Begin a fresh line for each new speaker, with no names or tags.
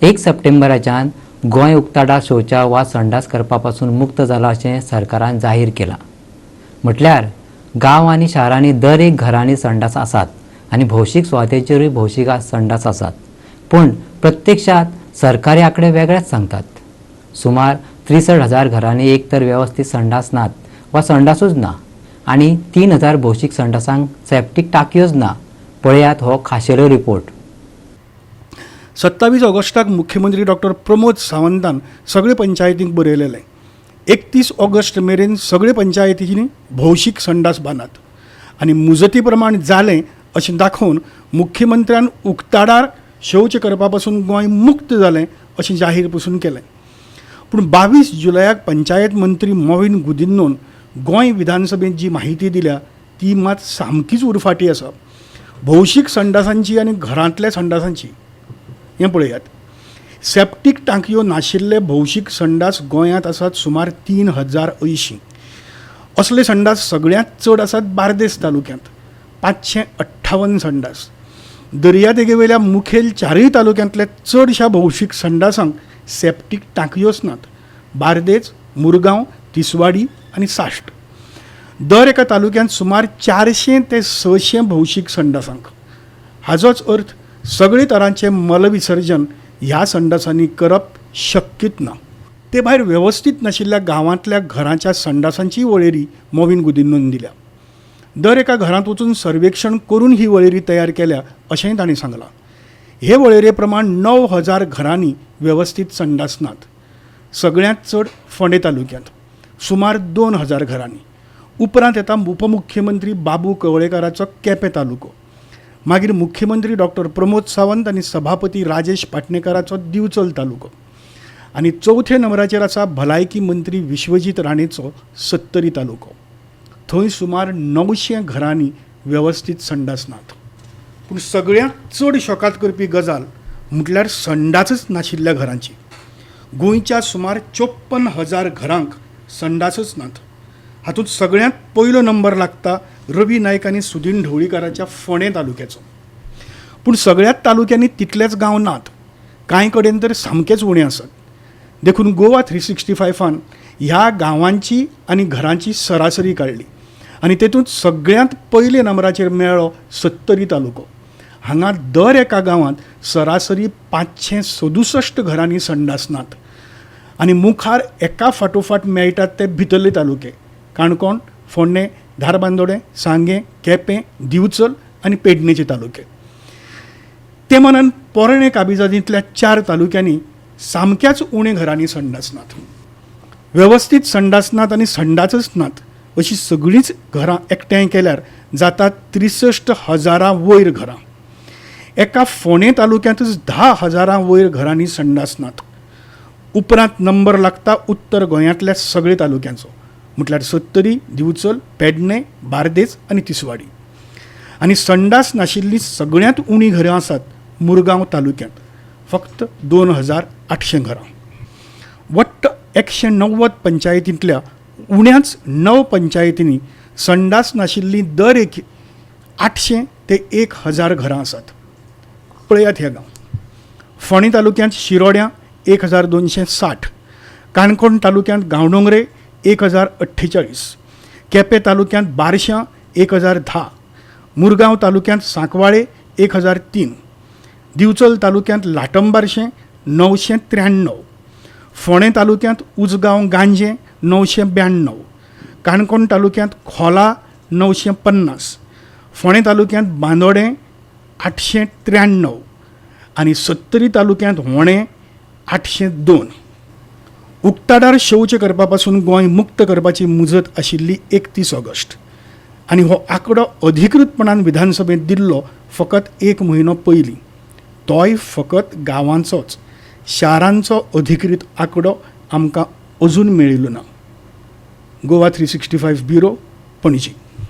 1 सप्टेंबराच्यान गोंय उक्ताडार शौचा वा संडास करपापासून मुक्त जाला अशें सरकारान जाहीर केलां. म्हटल्यार गांव आनी शारांनी दर एक घरांनी संडास आसात आनी भौशीक सुवातेचेरूय भौशीक संडास आसात. पूण प्रत्यक्षात सरकारी आंकडे वेगळेच सांगतात. सुमार 63,000 घरांनी एक तर वेवस्थीत संडास नात वा संडासूच ना आनी 3,000 भौशीक संडासांक सेप्टीक टाकयोच ना. पळयात हो खाशेलो रिपोर्ट.
27 ऑगस्टाक मुख्यमंत्री डॉक्टर प्रमोद सावंतान सगळे पंचायतींक बरयलेलें 31 ऑगस्ट मेरेन सगळे पंचायतींनी भौशीक संडास बांदात आनी मुजती प्रमाण जालें अशें दाखोवन मुख्यमंत्र्यान उक्ताडार शौच करपा पासून गोंय मुक्त जालें अशें जाहीर पसून केलें. पूण 22 जुलयाक पंचायत मंत्री मोविन गुदिन्नोन गोंय विधानसभेत जी माहिती दिल्या ती मात सामकीच उरफाटी आसा. भौशीक संडासांची आनी घरांतल्या संडासांची हें पळयात. सेप्टीक टांकयो नाशिल्ले भौशीक संडास गोंयांत आसात सुमार 3,080. असले संडास सगळ्यांत चड आसात बार्देस तालुक्यांत 558 संडास. दर्यादेगेवेल्या मुखेल 4 तालुक्यांतल्या चडशा भौशीक संडासांक सेप्टीक टांकयोच नात. बार्देस, मुरगांव, तिसवाडी आनी साश्ट. दर एका तालुक्यांत सुमार 400 ते 600 भौशीक संडासांक. हाचोच अर्थ सगळे तरांचे मलविसर्जन ह्या संडासांनी करप शक्यच ना. ते भायर वेवस्थीत नाशिल्ल्या गांवांतल्या घरांच्या संडासांची वळेरी मोविन गुदिन्नोन दिल्या. दर एका घरांत वचून सर्वेक्षण करून ही वळेरी तयार केल्या अशेंय तांणी सांगलां. हे वळेरे प्रमाण 9,000 घरांनी वेवस्थीत संडास नात. सगळ्यांत चड फोंडे तालुक्यांत सुमार 2,000 घरांनी. उपरांत येता उपमुख्यमंत्री बाबू कवळेकाराचो केपें तालुको. मागीर मुख्यमंत्री डॉक्टर प्रमोद सावंत आनी सभापती राजेश पाटणेकाराचो दिवचल तालुको. आनी चवथे नंबराचेर आसा भलायकी मंत्री विश्वजीत राणेचो सत्तरी तालुको. थंय सुमार 900 घरांनी वेवस्थीत संडास नात. पूण सगळ्यांत चड शॉकात करपी गजाल म्हटल्यार संडासच नाशिल्ल्या घरांची. गोंयच्या सुमार 54,000 घरांक संडासच नात. हातूंत सगळ्यांत पयलो नंबर लागता रवी नायक आनी सुदीन ढवळीकाराच्या फोंडे तालुक्याचो. पूण सगळ्याच तालुक्यांनी तितलेच गांव नात. कांय कडेन तर सामकेच उणे आसात. देखून गोवा 365 ह्या गांवांची आनी घरांची सरासरी काडली आनी तेतूंत सगळ्यांत पयले नंबराचेर मेळ्ळो सत्तरी तालुको. हांगा दर एका गांवांत सरासरी 567 घरांनी संडास नात. आनी मुखार एका फाटोफाट मेळटात ते भितरले तालुके काणकोण, फोंडे, धारबांदोडे, सांगे, केपें, दिवचल आनी पेडणेचे तालुके. ते मनान पोरणे काबिजादींतल्या 4 तालुक्यांनी सामक्याच उणे घरांनी संडास नात. वेवस्थीत संडास नात आनी संडासच नात अशी सगळींच घरां एकठांय केल्यार जातात 63,000 वयर घरां. एका फोंडे तालुक्यांतच 10,000 वयर घरांनी संडास नात. उपरांत नंबर लागता उत्तर गोंयांतल्या सगळे तालुक्यांचो म्हटल्यार सत्तरी, दिवचल, पेडणे, बार्देस आनी तिसवाडी. आनी संडास नाशिल्लीं सगळ्यांत उणी घरां आसात मुरगांव तालुक्यांत फक्त 2,800 घरां. वट्ट 190 पंचायतींतल्या उण्याच 9 पंचायतींनी संडास नाशिल्लीं दर एक 800 ते 1,000 घरां आसात. पळयात हे गांव. फोंडे तालुक्यांत शिरोड्यां 1,260, काणकोण तालुक्यांत गांवडोंगरे 1,048, केपें तालुक्यांत बारशां 1,010, मुरगांव तालुक्यांत सांकवाळे 1,003, दिवचल तालुक्यांत लाटंबारशें 993, फोंडे तालुक्यांत उजगांव गांजे 992, काणकोण तालुक्यांत खोला 950, फोंडे तालुक्यांत बांदोडें 893 आनी सत्तरी तालुक्यांत होणे 802. उक्ताडार शौच करपा पासून गोंय मुक्त करपाची मुजत आशिल्ली 31 ऑगस्ट आनी हो आंकडो अधिकृतपणान विधानसभेत दिल्लो फकत 1 म्हयनो पयलीं. तोय फकत गांवांचोच. शारांचो अधिकृत आंकडो आमकां अजून मेळिल्लो ना. गोवा 365 ब्युरो, पणजी.